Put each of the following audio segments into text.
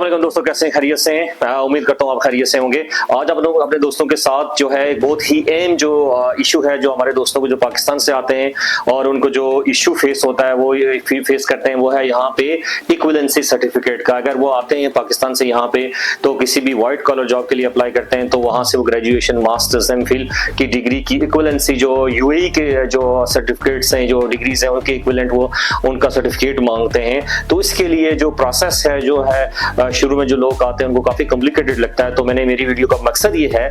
अस्सलाम दोस्तों, कैसे हैं? खैरियत से हैं? उम्मीद करता हूँ आप खैरियत से होंगे। आज आप लोग अपने दोस्तों के साथ जो है बहुत ही अहम जो इशू है, जो हमारे दोस्तों को जो पाकिस्तान से आते हैं और उनको जो इशू फेस होता है वो फेस करते हैं, वो है यहाँ पे इक्विवेलेंसी सर्टिफिकेट का। अगर वो आते हैं पाकिस्तान से यहाँ पे तो किसी भी व्हाइट कॉलर जॉब के लिए अप्लाई करते हैं तो वहाँ से वो ग्रेजुएशन, मास्टर्स, एमफिल की डिग्री की इक्विवेलेंसी जो यूएई के जो सर्टिफिकेट्स हैं, जो डिग्रीज हैं उनके इक्विवेलेंट वो उनका सर्टिफिकेट मांगते हैं। तो इसके लिए जो प्रोसेस है जो है शुरू में जो लोग आते हैं उनको काफी कॉम्प्लिकेटेड लगता है। तो मेरी वीडियो का मकसद ये है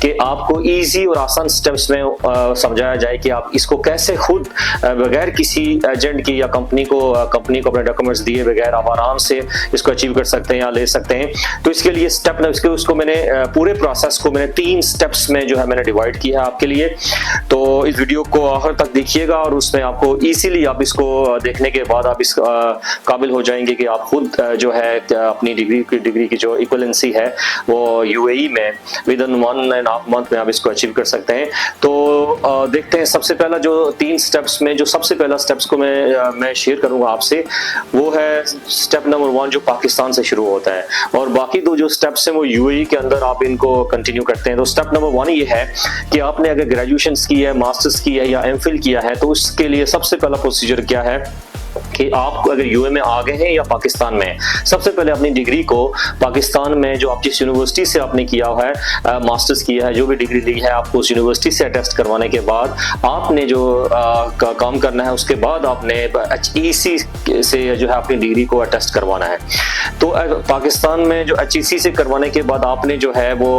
कि आपको इजी और आसान स्टेप्स में समझाया जाए कि आप इसको कैसे खुद बगैर किसी एजेंट की या कंपनी को अपने डॉक्यूमेंट्स दिए बगैर आप आराम से इसको अचीव कर सकते हैं या ले सकते हैं। तो इसके लिए स्टेप उसको मैंने पूरे प्रोसेस को मैंने 3 स्टेप्स में जो है मैंने डिवाइड किया है आपके लिए। तो इस वीडियो को आखिर तक देखिएगा और उसमें आपको इजीली आप इसको देखने के बाद आप इस काबिल हो जाएंगे कि आप खुद जो है अपनी डिग्री की जो इक्विवेलेंसी है वो यूएई में विद इन 1.5 मंथ में आप इसको अचीव कर सकते हैं। तो देखते हैं सबसे पहला जो 3 स्टेप्स में जो सबसे पहला स्टेप्स को मैं शेयर करूंगा आपसे, वो है स्टेप नंबर 1 जो पाकिस्तान से शुरू होता है और बाकी 2 जो स्टेप्स हैं वो यूएई के अंदर आप इनको कंटिन्यू करते हैं। तो स्टेप नंबर 1 ये है कि आपने अगर ग्रेजुएशन की है, मास्टर्स की है या एमफिल किया है तो उसके लिए सबसे पहला प्रोसीजर क्या है कि आप अगर यूए में आ गए हैं या पाकिस्तान में, सबसे पहले अपनी डिग्री को पाकिस्तान में जो आप जिस यूनिवर्सिटी से आपने किया हुआ है, मास्टर्स किया है, जो भी डिग्री ली है, आपको उस यूनिवर्सिटी से अटेस्ट करवाने के बाद आपने जो काम करना है उसके बाद आपने HEC से जो है अपनी डिग्री को अटेस्ट करवाना है। तो पाकिस्तान में जो HEC से करवाने के बाद आपने जो है वो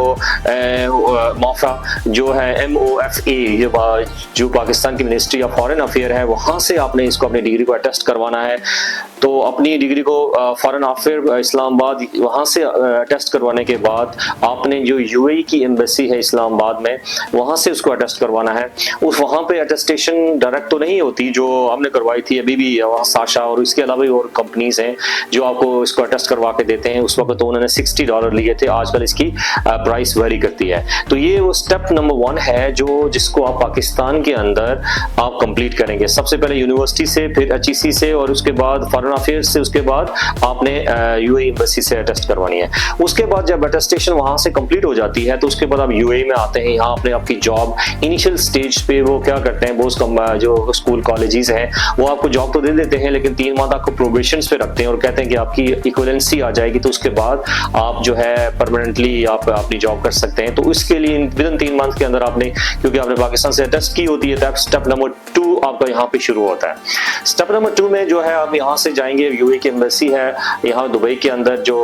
मोफा जो है MOFA जो पाकिस्तान की मिनिस्ट्री ऑफ फॉरेन अफेयर है, वहां से आपने इसको अपनी डिग्री को अटेस्ट करवाना है। तो अपनी डिग्री को फॉरेन अफेयर इस्लामाबाद वहां से अटेस्ट करवाने के बाद आपने जो यूएई की एम्बेसी है इस्लामाबाद में वहां से उसको अटेस्ट करवाना है। उस वहां पे अटेस्टेशन डायरेक्ट तो नहीं होती जो हमने करवाई थी अभी भी वहाँ साशा और इसके अलावा भी और कंपनीज हैं जो आपको इसको अटेस्ट करवा के देते हैं। उस वक्त तो उन्होंने $60 लिए थे, आजकल इसकी प्राइस वेरी करती है। तो ये वो स्टेप नंबर 1 है जो जिसको आप पाकिस्तान के अंदर आप कंप्लीट करेंगे। सबसे पहले यूनिवर्सिटी से, फिर HEC से और उसके बाद फॉरेन अफेयर्स से, उसके बाद आपने यूएई एम्बेसी से अटेस्ट करवानी है। उसके बाद जब अटेस्टेशन वहां से कंप्लीट हो जाती है तो उसके बाद आप यूएई में आते हैं। यहाँ आपने आपकी जॉब इनिशियल स्टेज पे वो क्या करते हैं, वो जो स्कूल कॉलेजेस हैं वो आपको जॉब तो दे देते हैं लेकिन 3 माह तक प्रोबेशन पे रखते हैं और कहते हैं कि आपकी इक्विवेलेंसी आ जाएगी तो उसके बाद आप जो है परमानेंटली आप अपनी जॉब कर सकते हैं। तो उसके लिए विद इन 3 मंथ के अंदर आपने, क्योंकि आपने पाकिस्तान से अटेस्ट की होती है, तब स्टेप नंबर 2 आपका यहाँ पे शुरू होता है। स्टेप नंबर 2 में जो है आप यहाँ से जाएंगे, यूएई की एम्बेसी है यहाँ दुबई के अंदर जो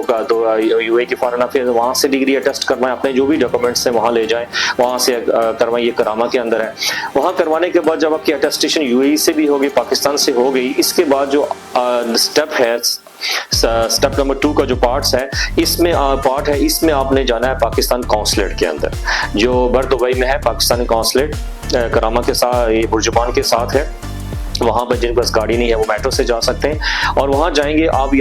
यूएई की फॉरेन अफेयर, वहाँ से डिग्री अटेस्ट करवाएं, अपने जो भी डॉक्यूमेंट्स हैं वहाँ ले जाएं, वहाँ से करवाएं। ये करामा के अंदर है। वहाँ करवाने के बाद जब आपकी अटेस्टेशन यूएई से भी होगी, पाकिस्तान से हो गई, इसके बाद जो स्टेप है, स्टेप नंबर 2 का जो पार्ट है इसमें आपने जाना है पाकिस्तान कॉन्सुलेट के अंदर जो बर दुबई में है। पाकिस्तानी कॉन्सुलेट करामा के साथ, ये बुर्जुमान के साथ है। वहां पर जिनके पास गाड़ी नहीं है वो मेट्रो से जा सकते हैं और वहां जाएंगे आप।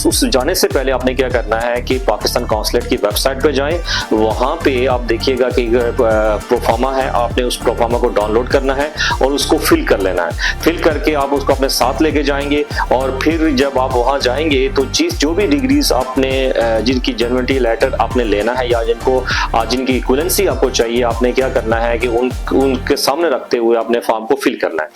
उस जाने से पहले आपने क्या करना है कि पाकिस्तान कॉन्सुलेट की वेबसाइट पे जाएं। वहां पे आप देखिएगा कि प्रोफार्मा है, आपने उस प्रोफार्मा को डाउनलोड करना है और उसको फिल कर लेना है। फिल करके आप उसको अपने साथ लेके जाएंगे और फिर जब आप वहां जाएंगे तो जो भी डिग्रीज आपने जिनकी जेन्युइनिटी लेटर आपने लेना है या जिनकी इक्विवेलेंसी आपको चाहिए, आपने क्या करना है कि उनके सामने रखते हुए अपने फॉर्म को फिल करना है।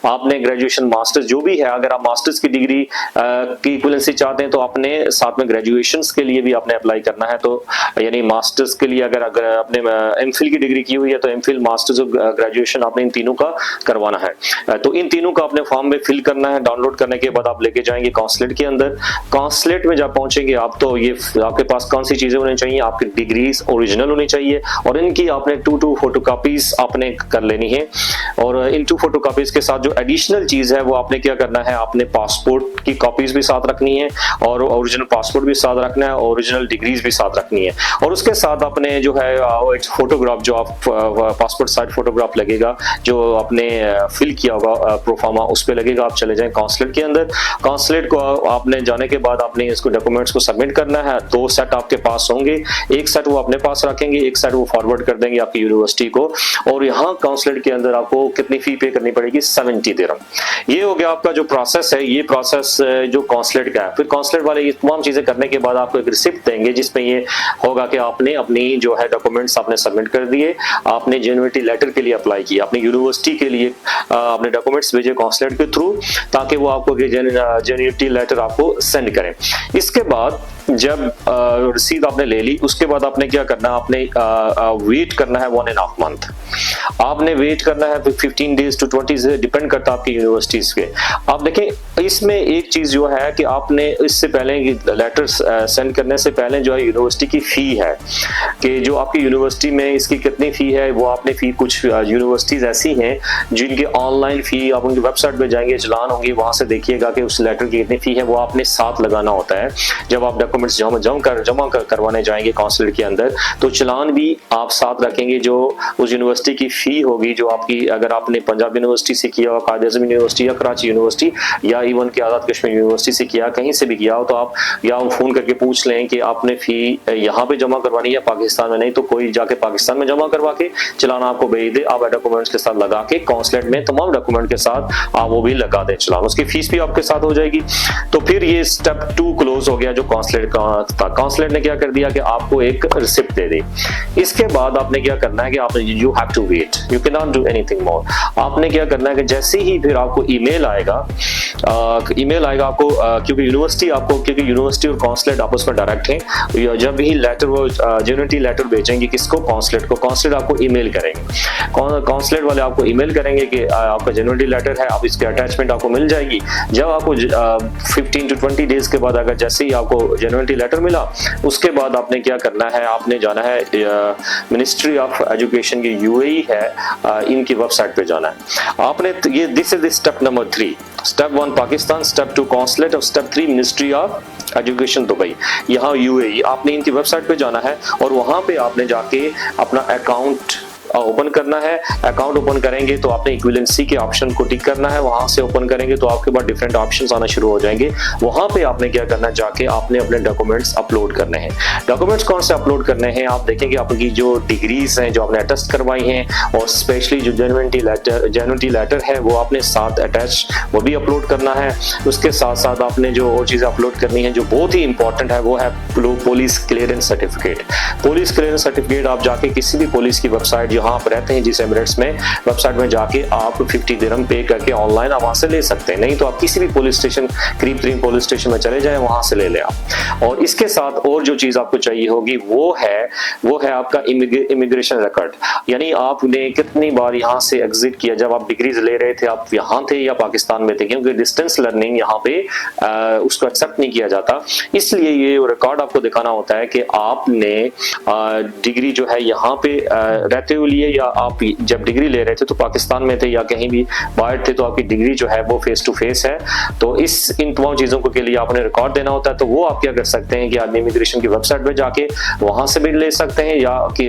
आपने ग्रेजुएशन, मास्टर्स जो भी है, अगर आप मास्टर्स की डिग्री की इक्विवेलेंसी चाहते हैं तो अपने साथ में ग्रेजुएशंस के लिए भी आपने अप्लाई करना है। तो यानी मास्टर्स के लिए अगर आपने एमफिल की डिग्री की हुई है तो एमफिल, मास्टर्स और ग्रेजुएशन आपने इन तीनों का करवाना है। तो इन तीनों का अपने फॉर्म में फिल करना है। डाउनलोड करने के बाद आप लेके जाएंगे कॉन्सुलेट के अंदर। कॉन्सुलेट में जब पहुंचेंगे आप तो ये आपके पास कौन सी चीजें होनी चाहिए, आपकी डिग्रीज ओरिजिनल होनी चाहिए और इनकी आपने 2 फोटोकॉपीज आपने कर लेनी है। और इन 2 फोटोकॉपीज के साथ जो एडिशनल चीज है वो आपने क्या करना है, आपने पासपोर्ट की कॉपीज भी साथ रखनी है और ओरिजिनल पासपोर्ट भी साथ रखना है, ओरिजिनल डिग्रीज भी साथ रखनी है। और उसके साथ आपने जो है एक फोटोग्राफ, जो आप पासपोर्ट साइज फोटोग्राफ लगेगा जो आपने फिल किया होगा प्रोफार्मा, उस पे लगेगा। आप चले जाएं कॉन्सुलेट के अंदर। कॉन्सुलेट को आपने जाने के बाद आपने इसको डॉक्यूमेंट्स को सबमिट करना है। 2 सेट आपके पास होंगे, एक सेट वो अपने पास रखेंगे, एक सेट वो फॉरवर्ड कर देंगे आपकी यूनिवर्सिटी को। और यहाँ कॉन्सुलेट के अंदर आपको कितनी फी पे करनी पड़ेगी, $70 20 दिरहम। ये हो गया आपका जो प्रोसेस है, ये प्रोसेस जो कॉन्सुलेट का है। फिर कॉन्सुलेट वाले ये तमाम चीजें करने के बाद आपको एक रिसिप्ट देंगे जिसमें ये होगा कि आपने अपनी जो है डॉक्यूमेंट्स आपने सबमिट कर दिए, आपने जेन्युइनिटी लेटर के लिए अप्लाई किया, अपनी यूनिवर्सिटी के लिए अपने डॉक्यूमेंट्स भेजे कॉन्सुलेट के थ्रू, ताकि वो आपको जेन्युइनिटी लेटर आपको सेंड करें। इसके बाद जब रसीद आपने ले ली, उसके बाद आपने क्या करना है, आपने वेट करना है 1.5 मंथ। आपने वेट करना है 15 डेज टू 20 डेज, डिपेंड करता है आपकी यूनिवर्सिटीज के। आप देखें इसमें एक चीज जो है कि आपने इससे पहले लेटर सेंड करने से पहले जो है यूनिवर्सिटी की फी है, कि जो आपकी यूनिवर्सिटी में इसकी कितनी फी है, वो आपने फी, कुछ यूनिवर्सिटीज ऐसी हैं जिनकी ऑनलाइन फी, आप उनकी वेबसाइट पे जाएंगे, चलान होंगे, वहां से देखिएगा कि उस लेटर की कितनी फी है, वो आपने साथ लगाना होता है। जब आप डॉक्यूमेंट्स जमा करवाने जाएंगे कॉन्सुलेट के अंदर, तो चलान भी आप साथ रखेंगे, जो उस यूनिवर्सिटी की फी होगी, जो आपकी, अगर आपने पंजाब यूनिवर्सिटी से किया हो, कायद आज़म यूनिवर्सिटी या कराची यूनिवर्सिटी या इवन के आज़ाद कश्मीर यूनिवर्सिटी से किया, कहीं से भी किया हो, तो आप या फोन करके पूछ लें कि आपने फी यहाँ पे जमा करवानी है पाकिस्तान में, नहीं तो कोई जाके पाकिस्तान में जमा करवा के चलान आपको भेज दे, आप डॉक्यूमेंट्स के साथ लगा के कॉन्सुलेट में तमाम डॉक्यूमेंट के साथ आप वो भी लगा दें चलान, उसकी फीस भी आपके साथ हो जाएगी। तो फिर ये स्टेप 2 क्लोज हो गया जो कॉन्सुलेट का था। कॉन्सुलेट ने क्या कर दिया कि आपको एक रिसिप्ट दे दी। इसके बाद आपने क्या करना है कि आपने, you have to wait, you can not do anything more. आपने क्या करना है कि जैसे ही फिर आपको ईमेल आएगा आपको, क्योंकि यूनिवर्सिटी और कॉन्सुलेट आपस में डायरेक्ट हैं, जब ही लेटर, वो जेन्युइनिटी लेटर भेजेंगे किसको, कॉन्सुलेट को, कॉन्सुलेट आपको ईमेल करेंगे, कॉन्सुलेट वाले आपको ईमेल करेंगे कि आपका जेन्युइनिटी लेटर है, आप इसकी अटैचमेंट आपको मिल जाएगी। जब आपको 15 to 20 डेज के बाद, अगर जैसे ही आपको जेन्युइनिटी लेटर मिला, उसके बाद आपने क्या करना है, आपने जाना है मिनिस्ट्री ऑफ एजुकेशन की UAE है, इनकी वेबसाइट पे जाना है आपने। ये this is step number 3। Step 1 Pakistan, step 2 consulate और step 3 ministry of education Dubai, यहाँ UAE। आपने इनकी वेबसाइट पे जाना है और वहां पे आपने जाके अपना अकाउंट ओपन करना है। अकाउंट ओपन करेंगे तो आपने इक्विवेलेंसी के ऑप्शन को टिक करना है, वहां से ओपन करेंगे तो आपके पास डिफरेंट ऑप्शंस आना शुरू हो जाएंगे। वहां पे आपने क्या करना है, जाके आपने अपने डॉक्यूमेंट्स अपलोड करने हैं। डॉक्यूमेंट्स कौन से अपलोड करने हैं, आप देखेंगे आपकी जो डिग्रीज हैं जो आपने अटेस्ट करवाई हैं, और स्पेशली जो जेन्युइनिटी लेटर है वो आपने साथ अटैच, वो भी अपलोड करना है। उसके साथ साथ आपने जो और चीजें अपलोड करनी है जो बहुत ही इंपॉर्टेंट है, वो है police clearance certificate. Police clearance certificate आप जाके किसी भी पुलिस की वेबसाइट, जहां आप रहते हैं जिस एमिरेट्स में, वेबसाइट में जाके आप 50 दिरहम पे करके ऑनलाइन आप वहां से ले सकते हैं। नहीं तो आप किसी भी पुलिस स्टेशन, करीब तरीन पुलिस स्टेशन में चले जाएं, वहां से ले लें आप। और इसके साथ और जो चीज आपको चाहिए होगी वो है आपका इमिग्रेशन रिकॉर्ड, यानी आपने कितनी बार यहाँ से एग्जिट किया, जब आप डिग्रीज ले रहे थे आप यहाँ थे या पाकिस्तान में थे, क्योंकि डिस्टेंस लर्निंग यहाँ पे उसको एक्सेप्ट नहीं किया जाता, इसलिए ये रिकॉर्ड आपको दिखाना होता है कि आपने डिग्री जो है यहाँ पे रहते हुए लिए, या आप जब डिग्री ले रहे थे तो पाकिस्तान में थे या कहीं भी बाहर थे, तो आपकी डिग्री जो है वो फेस टू फेस है। तो इन तमाम चीजों के लिए आपने रिकॉर्ड देना होता है। तो वो आप क्या कर सकते हैं कि आदमी इमिग्रेशन की वेबसाइट पे जाके वहां से भी ले सकते हैं, या कि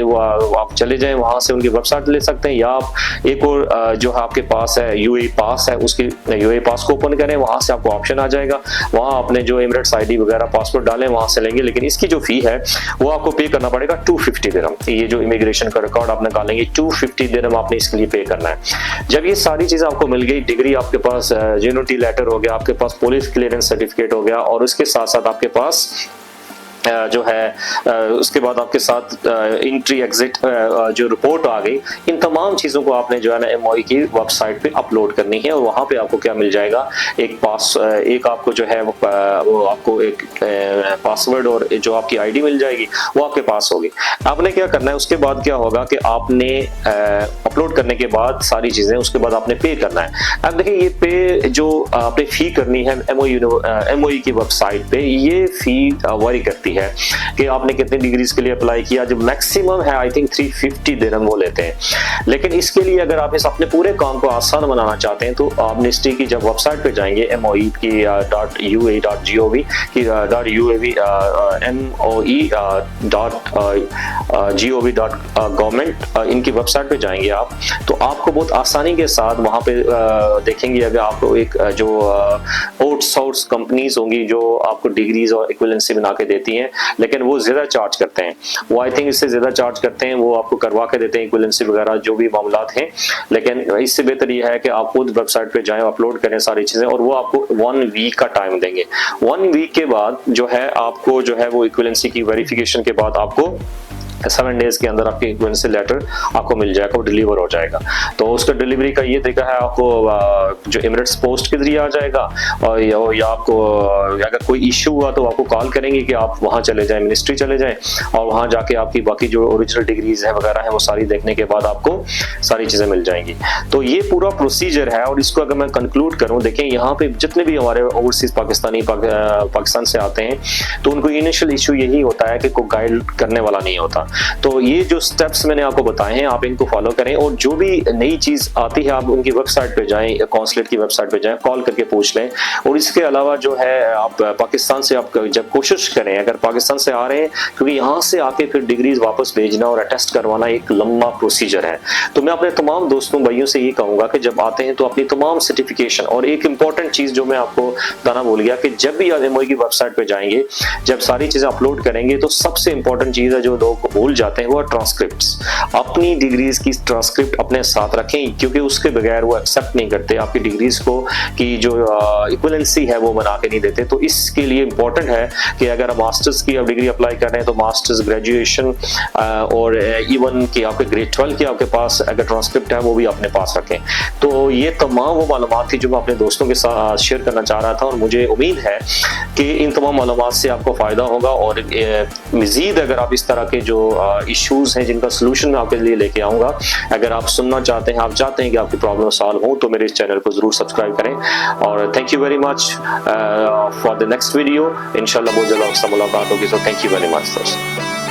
आप चले जाएं वहां से उनकी वेबसाइट ले सकते हैं, या आप एक और जो है आपके पास है UAE पास है, उसकी UAE पास को ओपन करें, वहां से आपको ऑप्शन आ जाएगा, वहां आपने जो एमिरेट्स ID वगैरह पासपोर्ट डालें, वहां से लेंगे। लेकिन इसकी जो फी है वो आपको पे करना पड़ेगा 250 दिरहम। ये जो इमिग्रेशन का रिकॉर्ड आप निकालेंगे 250 दिरहम आपने इसके लिए पे करना है। जब ये सारी चीजें आपको मिल गई, डिग्री आपके पास, जेन्युइनिटी लेटर हो गया, आपके पास पुलिस क्लियरेंस सर्टिफिकेट हो गया, और उसके साथ साथ आपके पास जो है उसके बाद आपके साथ एंट्री एग्जिट जो रिपोर्ट आ गई, इन तमाम चीज़ों को आपने जो है ना MOE की वेबसाइट पे अपलोड करनी है। और वहाँ पे आपको क्या मिल जाएगा, एक आपको जो है वो आपको एक पासवर्ड और जो आपकी ID मिल जाएगी, वो आपके पास होगी। आपने क्या करना है, उसके बाद क्या होगा कि आपने अपलोड करने के बाद सारी चीज़ें, उसके बाद आपने पे करना है। अब देखिए ये पे जो आपने फ़ी करनी है MOE की वेबसाइट पे, ये फ़ी वरी करती है कि आपने कितनी डिग्रीज के लिए अप्लाई किया। जो मैक्सिमम है आई थिंक 350 दिरहम वो लेते हैं। लेकिन इसके लिए अगर आप इस अपने पूरे काम को आसान बनाना चाहते हैं तो आप मिनिस्ट्री की जब वेबसाइट पे जाएंगे MOE की .ua.gov की MOE.gov.government इनकी वेबसाइट पे जाएंगे आप, तो आपको बहुत आसानी के साथ वहाँ पे देखेंगे अगर आपको एक जो आउटसोर्स कंपनीज होंगी जो आपको डिग्रीज और इक्विवेलेंसी बना के देती हैं, है, लेकिन वो ज्यादा चार्ज करते हैं। वो आई थिंक इससे ज्यादा चार्ज करते हैं, वो आपको करवा के देते हैं इक्विवेलेंसी वगैरह जो भी मामलात हैं। लेकिन इससे बेहतर ये है कि आप खुद वेबसाइट पे जाएं, अपलोड करें सारी चीजें, और वो आपको 1 वीक का टाइम देंगे। 1 वीक के बाद जो है आपको जो है वो इक्विवेलेंसी की वेरिफिकेशन के बाद आपको 7 डेज के अंदर आपके इक्विवेलेंसी लेटर आपको मिल जाएगा, वो डिलीवर हो जाएगा। तो उसका डिलीवरी का ये तरीका है, आपको जो एमिरेट्स पोस्ट के जरिए आ जाएगा, और या आपको अगर कोई इशू हुआ तो आपको कॉल करेंगे कि आप वहाँ चले जाएं, मिनिस्ट्री चले जाएं, और वहाँ जाके आपकी बाकी जो ओरिजिनल डिग्रीज है वगैरह है वो सारी देखने के बाद आपको सारी चीजें मिल जाएंगी। तो ये पूरा प्रोसीजर है। और इसको अगर मैं कंक्लूड करूँ, देखें यहाँ पे जितने भी हमारे ओवरसीज पाकिस्तानी पाकिस्तान से आते हैं, तो उनको इनिशियल इशू यही होता है कि कोई गाइड करने वाला नहीं होता। तो ये जो स्टेप्स मैंने आपको बताए हैं, आप इनको फॉलो करें, और जो भी नई चीज आती है आप उनकी वेबसाइट पे जाएं, कॉन्सुलेट की वेबसाइट पे जाएं, कॉल करके पूछ लें। और इसके अलावा जो है आप पाकिस्तान से आप जब कोशिश करें, अगर पाकिस्तान से आ रहे हैं, क्योंकि यहाँ से आके फिर डिग्रीज वापस भेजना और अटेस्ट करवाना एक लंबा प्रोसीजर है। तो मैं अपने तमाम दोस्तों भाइयों से ये कहूंगा कि जब आते हैं तो अपनी तमाम सर्टिफिकेशन, और एक इंपॉर्टेंट चीज जो मैं आपको बताना भूल गया कि जब भी एमओई की वेबसाइट पे जाएंगे, जब सारी चीजें अपलोड करेंगे, तो सबसे इंपॉर्टेंट चीज है जो लोग भूल जाते हैं वो ट्रांसक्रिप्ट्स। अपनी डिग्रीज की ट्रांसक्रिप्ट अपने साथ रखें, क्योंकि उसके बगैर वो एक्सेप्ट नहीं करते आपकी डिग्रीज को, की जो इक्विवेलेंसी है वो बना के नहीं देते। तो इसके लिए इंपॉर्टेंट है कि अगर आप मास्टर्स की आप डिग्री अप्लाई कर रहे हैं तो मास्टर्स, ग्रेजुएशन और इवन कि आपके ग्रेड 12 की आपके पास अगर ट्रांसक्रिप्ट है वो भी अपने पास रखें। तो ये तमाम वो मालूमात थी जो मैं अपने दोस्तों के साथ शेयर करना चाह रहा था, और मुझे उम्मीद है कि इन तमाम मालूमात से आपको फायदा होगा। और मजीद अगर आप इस तरह के जो इश्यूज हैं जिनका सोल्यूशन मैं आपके लिए लेके आऊंगा, अगर आप सुनना चाहते हैं, आप चाहते हैं कि आपकी प्रॉब्लम सॉल्व हो, तो मेरे इस चैनल को जरूर सब्सक्राइब करें। और thank you very much for the next video. इंशाल्लाह बहुत जल्द आपसे मुलाकात होगी। So thank you very much दोस्तों।